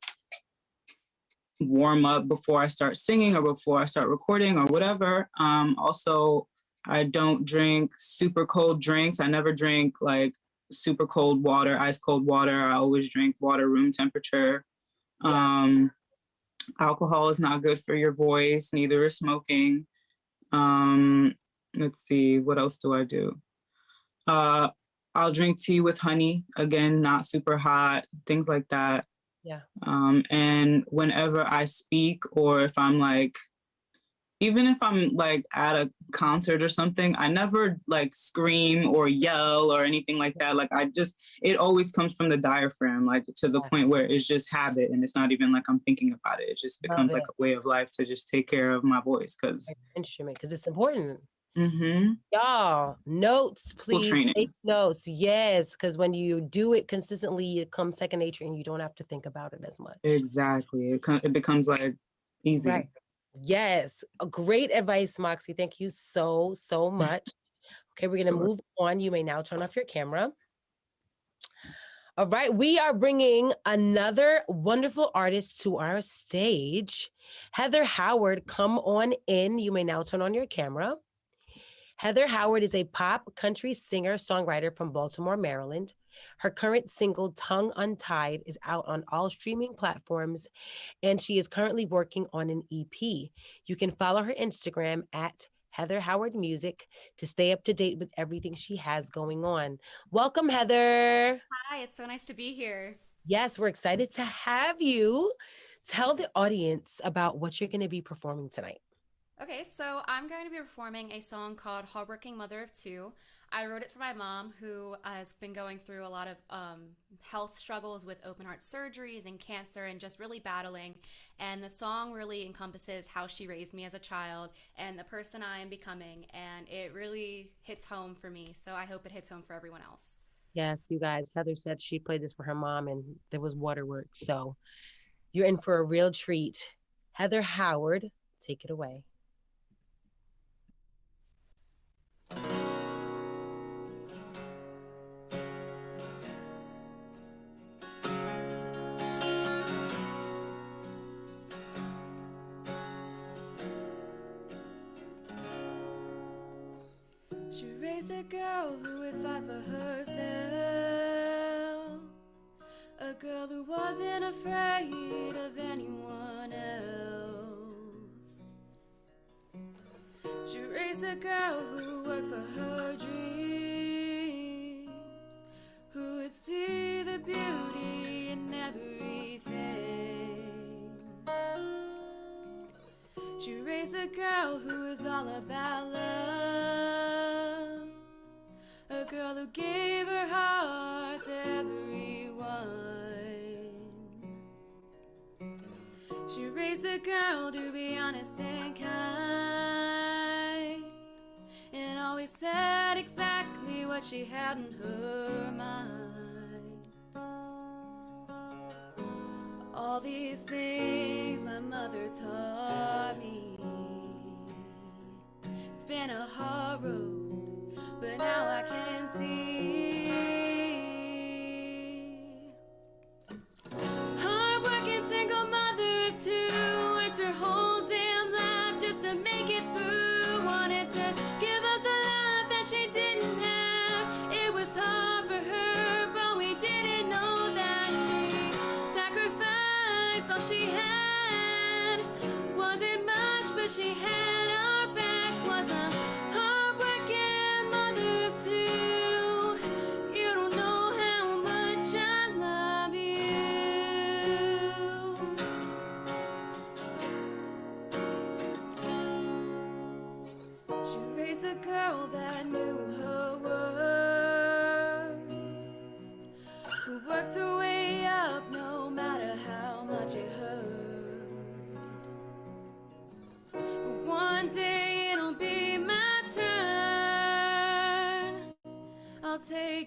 B: warm up before I start singing or before I start recording or whatever. Also, I don't drink super cold drinks. I never drink like super cold water, ice cold water. I always drink water room temperature. Alcohol is not good for your voice, neither is smoking. Let's see, what else do I do? I'll drink tea with honey, again, not super hot, things like that. And whenever I speak, or if I'm like, even if I'm like at a concert or something, I never like scream or yell or anything like that. Like it always comes from the diaphragm, like to the point where it's just habit and it's not even like I'm thinking about it. It just becomes like a way of life to just take care of my voice because
A: it's important. Y'all, notes, please. Take notes. Yes, because when you do it consistently, it comes second nature and you don't have to think about it as much.
B: Exactly. It becomes like easy.
A: Right. Yes. Great advice, Moxie. Thank you so much. Okay, we're going to move on. You may now turn off your camera. All right. We are bringing another wonderful artist to our stage. Heather Howard, come on in. You may now turn on your camera. Heather Howard is a pop country singer-songwriter from Baltimore, Maryland. Her current single, Tongue Untied, is out on all streaming platforms, and she is currently working on an EP. You can follow her Instagram at Heather Howard Music to stay up to date with everything she has going on. Welcome, Heather.
G: Hi, it's so nice to be here.
A: Yes, we're excited to have you. Tell the audience about what you're going to be performing tonight.
G: Okay, so I'm going to be performing a song called Hardworking Mother of Two. I wrote it for my mom, who has been going through a lot of health struggles with open heart surgeries and cancer and just really battling. And the song really encompasses how she raised me as a child and the person I am becoming. And it really hits home for me. So I hope it hits home for everyone else.
A: Yes, you guys, Heather said she played this for her mom and there was waterworks. So you're in for a real treat. Heather Howard, take it away.
H: She raised a girl who would fight for herself, a girl who wasn't afraid of anyone else. She raised a girl who worked for her dreams, who would see the beauty in everything. She raised a girl who was all about love, a girl who gave her heart to everyone. She raised a girl to be honest and kind, and always said exactly what she had in her mind. All these things my mother taught me. It's been a hard road, but now I can see. Hard-working single mother of two, worked her whole damn life just to make it through. Wanted to give us a love that she didn't have. It was hard for her, but we didn't know that she sacrificed all she had. Wasn't much, but she had our back. Was a hard-working mother of two.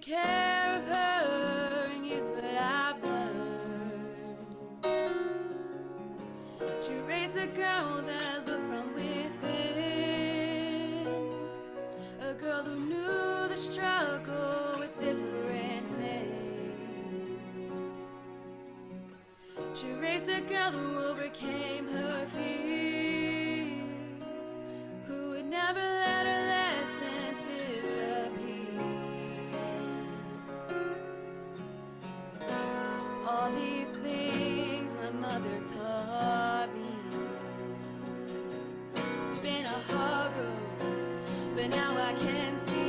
H: take care of her, is what I've learned. She raised a girl that looked from within, a girl who knew the struggle with different things. She raised a girl who overcame her fears, who would never let her lessons disappear. All these things my mother taught me. It's been a hard road, but now I can see.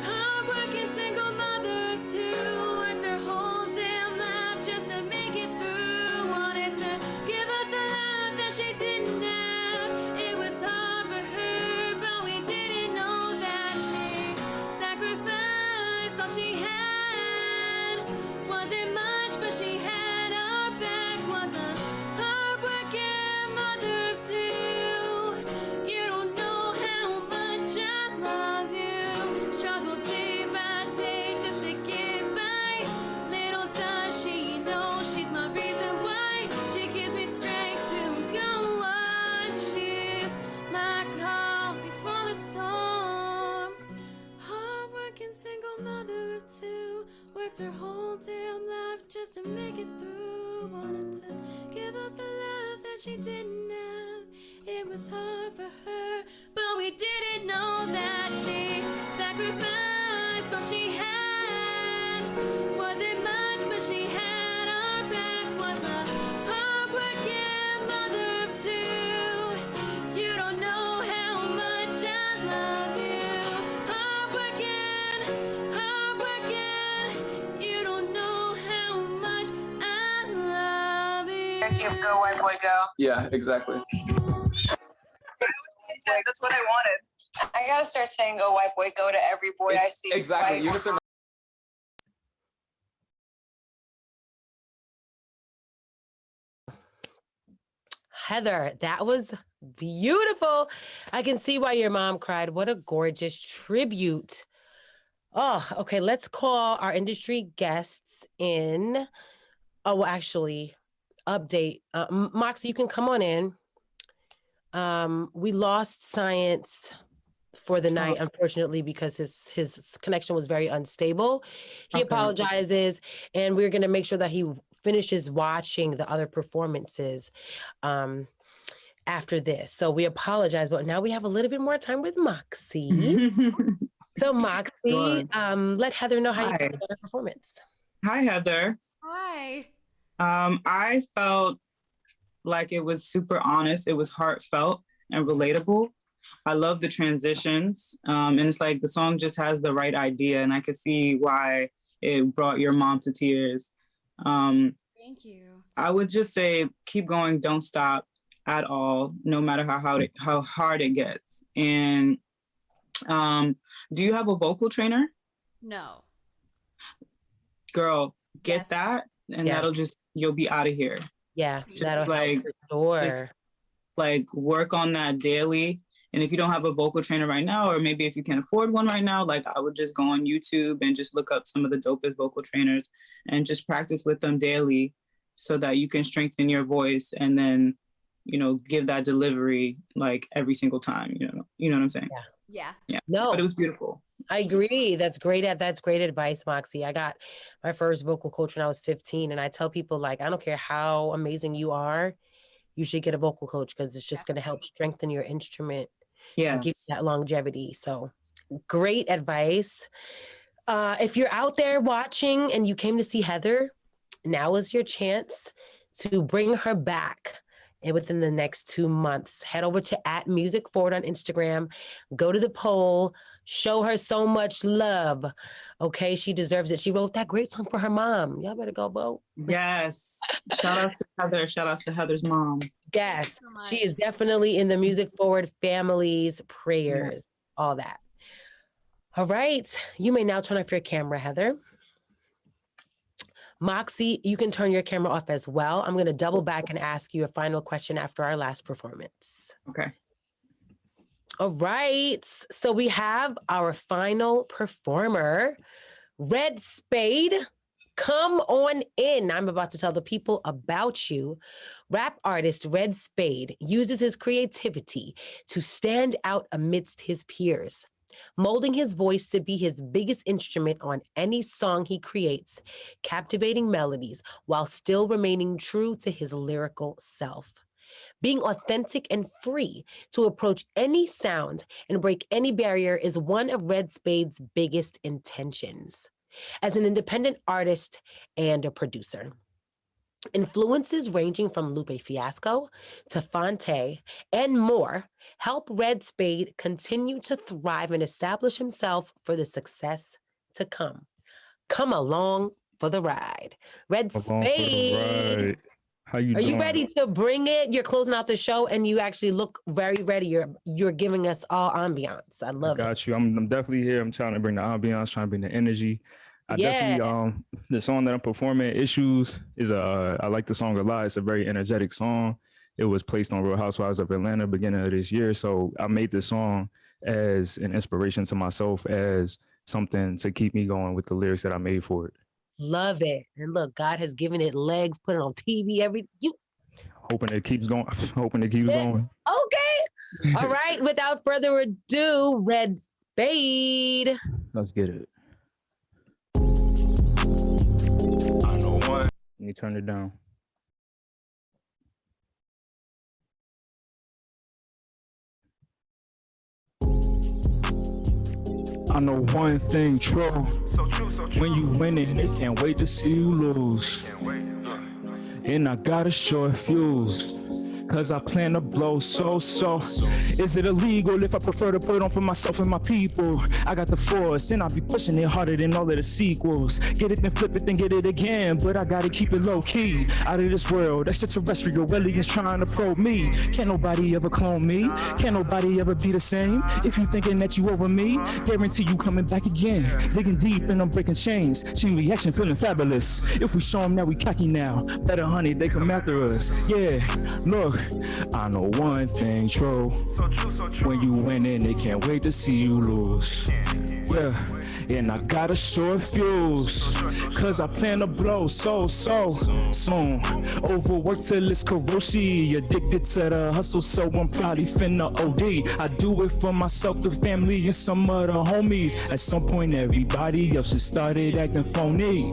H: Hard-working single mother of two, worked her whole damn life just to make it through. Wanted to give us a love that she didn't have. It was hard for her, but we didn't know that she sacrificed all she had. Wasn't much, but she had our back. Was a hard-working mother of two. You don't know how much I love you. Struggle day by day just to get by. Little does she know she's my reason why. She gives me strength to go on. She's my calm before the storm. Hard-working single mother of two, worked her whole damn life just to make it through. Wanted to give us the love that she didn't have. It was hard for her, but we didn't know that she sacrificed all she had. Wasn't much, but she had our back. Was a hard-working mother of two. You don't know how much I love you. Hard-working, hard-working. You don't know how much I love you.
I: Thank you. Go white boy go.
J: Yeah, exactly.
I: That's what I wanted. I gotta start saying "Go white boy go" to every boy I see.
J: Exactly.
I: White
J: Even if they're not.
A: Heather, that was beautiful. I can see why your mom cried. What a gorgeous tribute. Oh, okay. Let's call our industry guests in. Oh, well, actually, update. Moxie, you can come on in. We lost Science for the night, unfortunately, because his connection was very unstable. He apologizes, and we're going to make sure that he finishes watching the other performances after this. So we apologize, but now we have a little bit more time with Moxie. So Moxie,
B: Sure.
A: Let Heather know how you
B: Hi.
A: felt about her performance.
B: Hi, Heather.
G: Hi.
B: I felt like it was super honest. It was heartfelt and relatable. I love the transitions. And it's like the song just has the right idea. And I could see why it brought your mom to tears.
G: Thank you.
B: I would just say, keep going. Don't stop at all, no matter how hard it gets. And do you have a vocal trainer?
G: No.
B: Girl, get
G: Yes.
B: that. And
A: Yeah.
B: you'll be out of here.
A: Yeah,
B: Just
A: that'll
B: like-
A: help for
B: just-
A: sure.
B: Like work on that daily. And if you don't have a vocal trainer right now, or maybe if you can't afford one right now, like I would just go on YouTube and just look up some of the dopest vocal trainers and just practice with them daily so that you can strengthen your voice and then, give that delivery like every single time, you know what I'm saying?
G: Yeah.
A: No,
B: But it was beautiful.
A: I agree. That's great. That's great advice, Moxie. I got my first vocal coach when I was 15, and I tell people, like, I don't care how amazing you are, you should get a vocal coach because it's just going to help strengthen your instrument and give
B: Yes.
A: you that longevity. So great advice. If you're out there watching and you came to see Heather, now is your chance to bring her back. And within the next 2 months, head over to @musicforward on Instagram, go to the poll, show her so much love. Okay, she deserves it. She wrote that great song for her mom. Y'all better go vote.
B: Yes. Shout out to Heather. Shout out to Heather's mom.
A: Yes,
G: so
A: she
G: much.
A: is definitely in the Music Forward family's prayers, all that. All right, you may now turn off your camera, Heather. Moxie, you can turn your camera off as well. I'm going to double back and ask you a final question after our last performance.
B: Okay.
A: All right. So we have our final performer, Red Spade. Come on in. I'm about to tell the people about you. Rap artist Red Spade uses his creativity to stand out amidst his peers, molding his voice to be his biggest instrument on any song he creates, captivating melodies while still remaining true to his lyrical self. Being authentic and free to approach any sound and break any barrier is one of Red Spade's biggest intentions as an independent artist and a producer. Influences ranging from Lupe Fiasco to Fonte and more help Red Spade continue to thrive and establish himself for the success to come. Come along for the ride. Red Spade.
J: How you
A: Are
J: doing?
A: you ready to bring it? You're closing out the show and you actually look very ready. You're giving us all ambiance. I love it.
J: Got you. I'm definitely here. I'm trying to bring the ambiance, trying to bring the energy. I definitely the song that I'm performing, Issues, is I like the song a lot. It's a very energetic song. It was placed on Real Housewives of Atlanta beginning of this year. So I made this song as an inspiration to myself, as something to keep me going with the lyrics that I made for it.
A: Love it. And look, God has given it legs, put it on TV,
J: Hoping it keeps going. Hoping it keeps going.
A: Okay. All right. Without further ado, Red Spade.
J: Let's get it. I know one. Let me turn it down. I know one thing true. When you winning, they can't wait to see you lose. And I got a short fuse, cause I plan to blow so. Is it illegal if I prefer to put on for myself and my people? I got the force and I'll be pushing it harder than all of the sequels. Get it then flip it then get it again, but I gotta keep it low key. Out of this world, extraterrestrial aliens trying to probe me. Can't nobody ever clone me. Can't nobody ever be the same. If you thinking that you over me, guarantee you coming back again. Digging deep and I'm breaking chains. Chain reaction feeling fabulous. If we show them that we cocky now, better honey, they come after us. Yeah, look, I know one thing true. When you winning, they can't wait to see you lose. Yeah, and I got a short fuse, cause I plan to blow so soon. Overworked till it's Karoshi, addicted to the hustle, so I'm probably finna OD. I do it for myself, the family, and some of the homies. At some point, everybody else has started acting phony.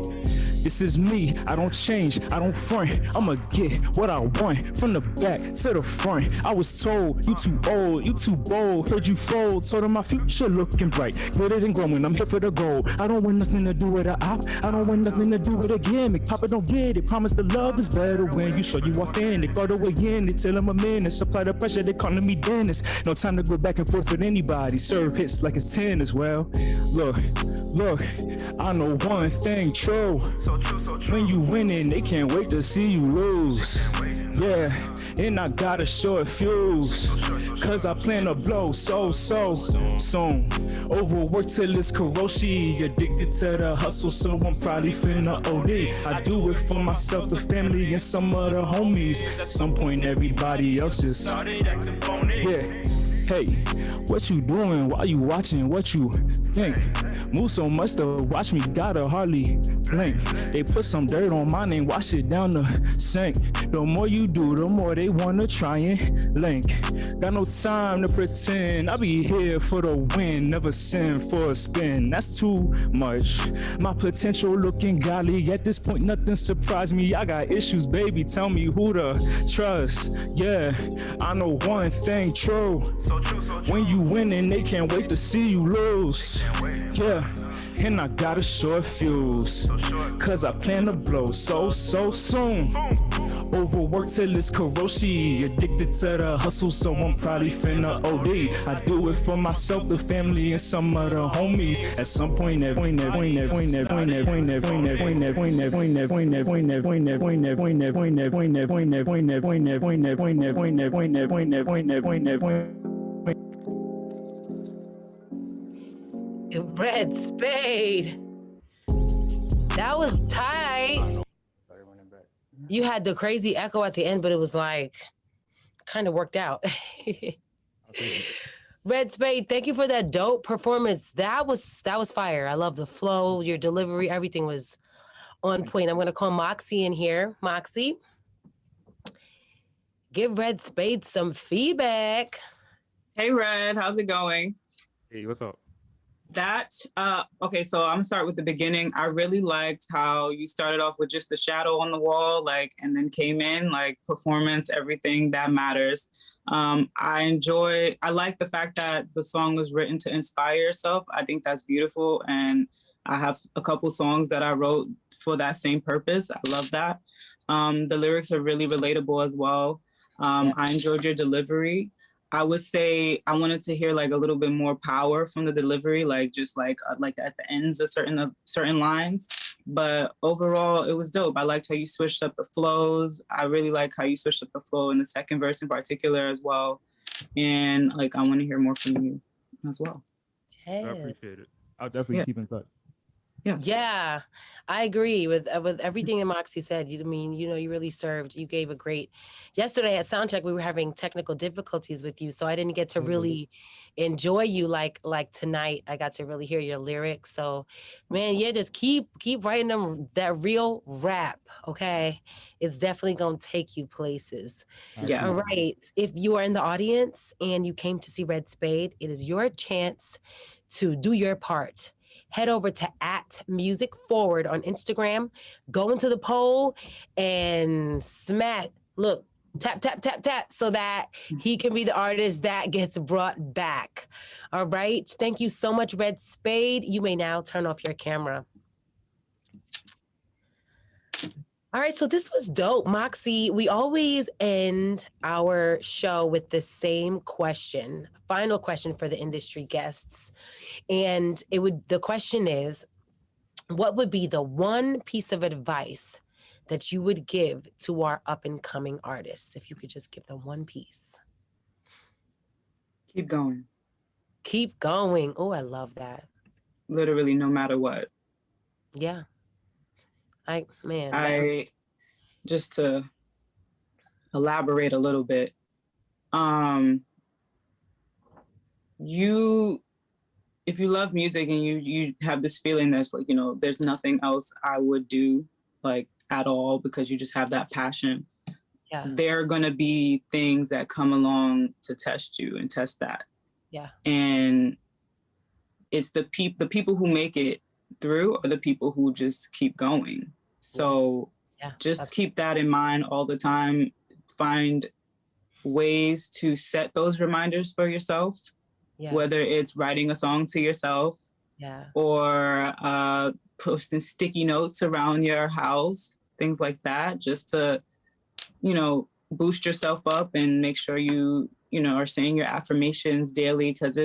J: This is me, I don't change, I don't front. I'ma get what I want from the back to the front. I was told, you too old, you too bold. Heard you fold, told them my future looking bright. Glitter and glowing, I'm here for the gold. I don't want nothing to do with a op, I don't want nothing to do with a gimmick. Papa don't get it, promise the love is better when you show you authentic. All the way in, they tell them I'm in it. Supply the pressure, they calling me Dennis. No time to go back and forth with anybody. Serve hits like it's 10 as well. Look, I know one thing true. When you winning, they can't wait to see you lose. Yeah, and I got a short fuse, cause I plan to blow so soon. Overworked till it's Karoshi, addicted to the hustle, so I'm probably finna OD. I do it for myself, the family, and some of the homies. At some point, everybody else is yeah. Hey, what you doing while you watching what you think? Move so much to watch me, gotta hardly blink. They put some dirt on my name, wash it down the sink. The more you do, the more they wanna try and link. Got no time to pretend, I be here for the win, never send for a spin. That's too much. My potential looking godly, at this point nothing surprised me. I got issues, baby, tell me who to trust. Yeah, I know one thing true. When you winning, they can't wait to see you lose. Yeah, and I got a short fuse, cause I plan to blow so soon. Overworked till it's Karoshi, addicted to the hustle, so I'm probably finna OD. I do it for myself, the family, and some of the homies. At some point,
A: Red Spade. That was tight. You had the crazy echo at the end, but it was like kind of worked out. Red Spade, thank you for that dope performance. That was fire. I love the flow, your delivery, everything was on point. I'm gonna call Moxie in here. Moxie, give Red Spade some feedback.
B: Hey, Red, how's it going?
J: Hey, what's up?
B: Okay, so I'm gonna start with the beginning. I really liked how you started off with just the shadow on the wall, like, and then came in, like, performance, everything that matters. I like the fact that the song was written to inspire yourself. I think that's beautiful. And I have a couple songs that I wrote for that same purpose. I love that. The lyrics are really relatable as well. I enjoyed your delivery. I would say I wanted to hear like a little bit more power from the delivery, like just like at the ends of certain lines. But overall, it was dope. I liked how you switched up the flows. I really like how you switched up the flow in the second verse in particular as well. And like I want to hear more from you as well.
J: I appreciate it. I'll definitely keep in touch.
B: Yes.
A: Yeah, I agree with everything that Moxie said. I mean, you know, you really served. You gave a great. Yesterday at Soundcheck, we were having technical difficulties with you, so I didn't get to really enjoy you like tonight. I got to really hear your lyrics. So, man, yeah, just keep writing them that real rap. Okay, it's definitely gonna take you places.
B: Yes.
A: All right. If you are in the audience and you came to see Red Spade, it is your chance to do your part. Head over to @musicforward on Instagram, go into the poll and tap, tap, tap, tap, so that he can be the artist that gets brought back. All right. Thank you so much, Red Spade. You may now turn off your camera. All right, so this was dope. Moxie, we always end our show with the same question, final question for the industry guests. And the question is, what would be the one piece of advice that you would give to our up and coming artists? If you could just give them one piece.
B: Keep going.
A: Keep going. Oh, I love that.
B: Literally, no matter what.
A: Yeah.
B: Just to elaborate a little bit, if you love music and you have this feeling that's like, you know, there's nothing else I would do like at all because you just have that passion.
A: Yeah.
B: There are going to be things that come along to test you and test that.
A: Yeah.
B: And it's the people who make it through are the people who just keep going. So just keep that in mind all the time. Find ways to set those reminders for yourself, whether it's writing a song to yourself or posting sticky notes around your house, things like that, just to, you know, boost yourself up and make sure you are saying your affirmations daily, because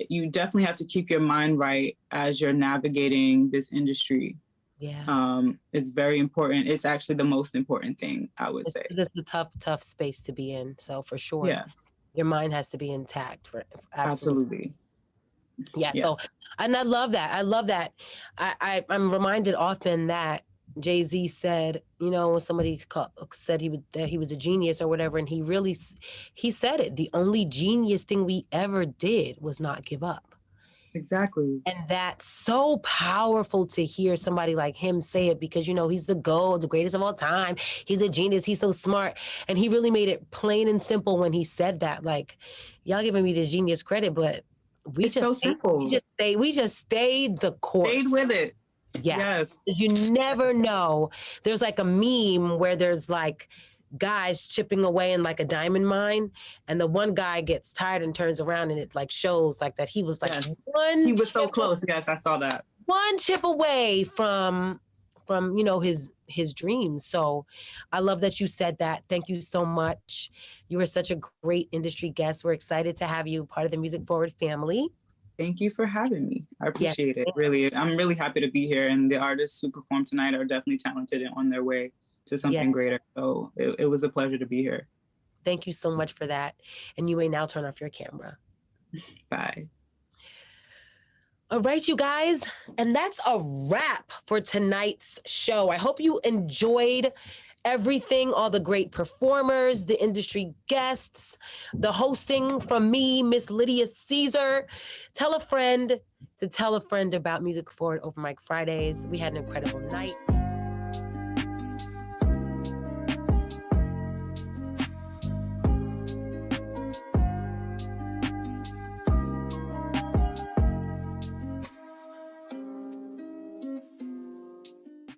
B: you definitely have to keep your mind right as you're navigating this industry.
A: Yeah.
B: It's very important. It's actually the most important thing, I would say.
A: It's a tough space to be in. So for sure,
B: yes,
A: your mind has to be intact.
B: Absolutely.
A: Yeah.
B: Yes.
A: So, and I love that. I'm reminded often that Jay-Z said, you know, when somebody said that he was a genius or whatever, and he said it. The only genius thing we ever did was not give up.
B: Exactly.
A: And that's so powerful to hear somebody like him say it, because, you know, he's the GOAT, the greatest of all time. He's a genius. He's so smart. And he really made it plain and simple when he said that. Like, y'all giving me this genius credit, but
B: it's so simple.
A: We just stayed the course.
B: Stayed with it.
A: Yeah. Yes. You never know. There's like a meme where there's like guys chipping away in like a diamond mine, and the one guy gets tired and turns around, and it like shows like that he was like
B: he was so close. Yes, I saw that.
A: One chip away from you know his dreams. So I love that you said that. Thank you so much. You were such a great industry guest. We're excited to have you part of the Music Forward family.
B: Thank you for having me. I appreciate it. Really, I'm really happy to be here, and the artists who performed tonight are definitely talented and on their way to something greater. So it was a pleasure to be here.
A: Thank you so much for that. And you may now turn off your camera.
B: Bye.
A: All right, you guys. And that's a wrap for tonight's show. I hope you enjoyed everything, all the great performers, the industry guests, the hosting from me, Miss Lydia Caesar. Tell a friend to tell a friend about Music Forward Open Mic Fridays. We had an incredible night.